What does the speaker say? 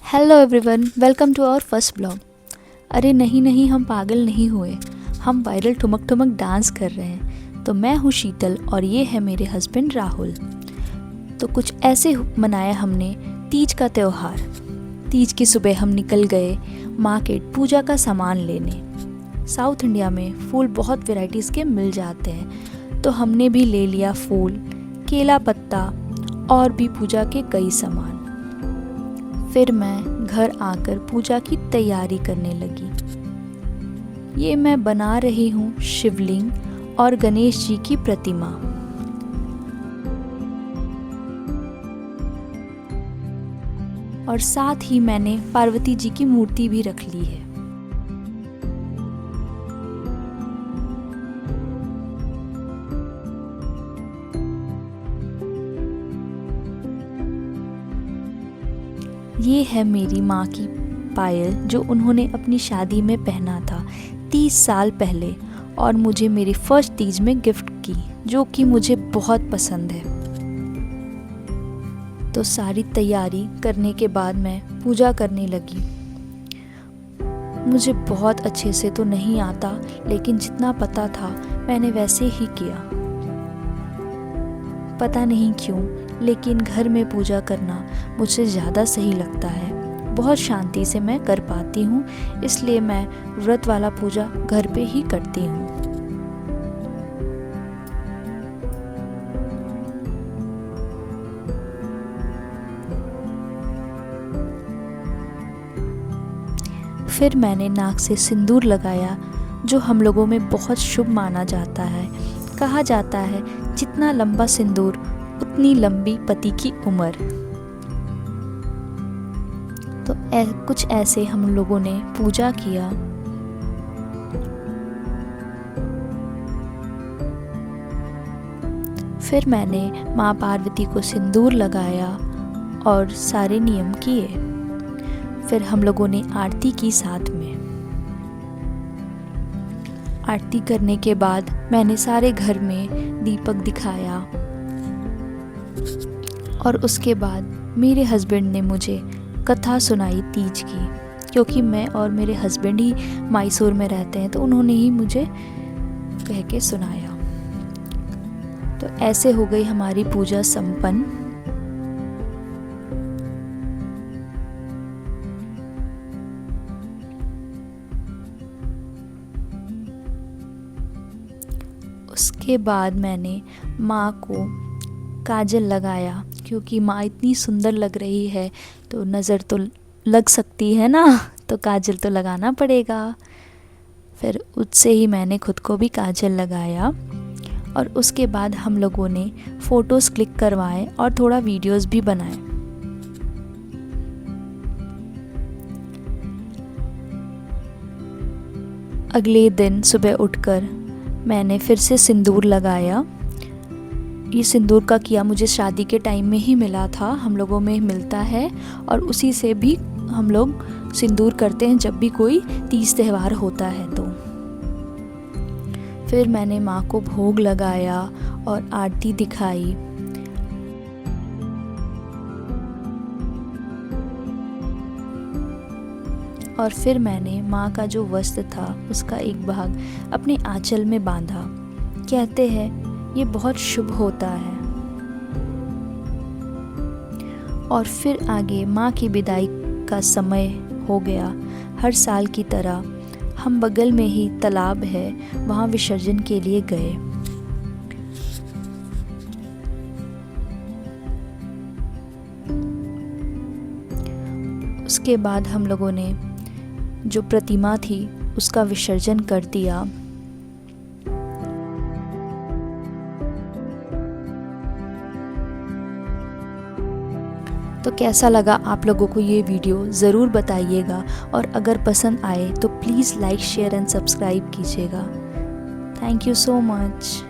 Hello everyone, welcome to our first blog. अरे नहीं नहीं, हम पागल नहीं हुए, हम वायरल ठुमक ठुमक डांस कर रहे हैं। तो मैं हूँ शीतल और ये है मेरे हस्बैंड राहुल। तो कुछ ऐसे मनाया हमने तीज का त्यौहार। तीज की सुबह हम निकल गए मार्केट पूजा का सामान लेने। साउथ इंडिया में फूल बहुत वैरायटीज़ के मिल जाते हैं, तो हमने भी ले लिया फूल, केला पत्ता और भी पूजा के कई सामान। फिर मैं घर आकर पूजा की तैयारी करने लगी। ये मैं बना रही हूँ शिवलिंग और गणेश जी की प्रतिमा। और साथ ही मैंने पार्वती जी की मूर्ति भी रख ली है। ये है मेरी माँ की पायल जो उन्होंने अपनी शादी में पहना था 30 साल पहले और मुझे मेरी फर्स्ट तीज में गिफ्ट की, जो कि मुझे बहुत पसंद है। तो सारी तैयारी करने के बाद मैं पूजा करने लगी। मुझे बहुत अच्छे से तो नहीं आता, लेकिन जितना पता था मैंने वैसे ही किया। पता नहीं क्यों, लेकिन घर में पूजा करना मुझे ज़्यादा सही लगता है। बहुत शांति से मैं कर पाती हूँ, इसलिए मैं व्रत वाला पूजा घर पे ही करती हूँ। फिर मैंने नाक से सिंदूर लगाया, जो हम लोगों में बहुत शुभ माना जाता है। कहा जाता है जितना लंबा सिंदूर उतनी लंबी पति की उम्र। तो कुछ ऐसे हम लोगों ने पूजा किया। फिर मैंने माँ पार्वती को सिंदूर लगाया और सारे नियम किए। फिर हम लोगों ने आरती की साथ में। आरती करने के बाद मैंने सारे घर में दीपक दिखाया और उसके बाद मेरे हस्बैंड ने मुझे कथा सुनाई तीज की, क्योंकि मैं और मेरे हस्बैंड ही मैसूर में रहते हैं, तो उन्होंने ही मुझे कह के सुनाया। तो ऐसे हो गई हमारी पूजा संपन्न। उसके बाद मैंने माँ को काजल लगाया, क्योंकि माँ इतनी सुंदर लग रही है तो नज़र तो लग सकती है ना, तो काजल तो लगाना पड़ेगा। फिर उससे ही मैंने खुद को भी काजल लगाया और उसके बाद हम लोगों ने फ़ोटोज़ क्लिक करवाए और थोड़ा वीडियोस भी बनाए। अगले दिन सुबह उठकर मैंने फिर से सिंदूर लगाया। ये सिंदूर का किया मुझे शादी के टाइम में ही मिला था, हम लोगों में मिलता है और उसी से भी हम लोग सिंदूर करते हैं जब भी कोई तीज त्यौहार होता है। तो फिर मैंने माँ को भोग लगाया और आरती दिखाई। और फिर मैंने माँ का जो वस्त्र था उसका एक भाग अपने आंचल में बांधा। कहते हैं ये बहुत शुभ होता है। और फिर आगे माँ की विदाई का समय हो गया। हर साल की तरह हम बगल में ही तालाब है, वहाँ विसर्जन के लिए गए। उसके बाद हम लोगों ने जो प्रतिमा थी उसका विसर्जन कर दिया। तो कैसा लगा आप लोगों को ये वीडियो ज़रूर बताइएगा, और अगर पसंद आए तो please like share and subscribe कीजिएगा। Thank you so much.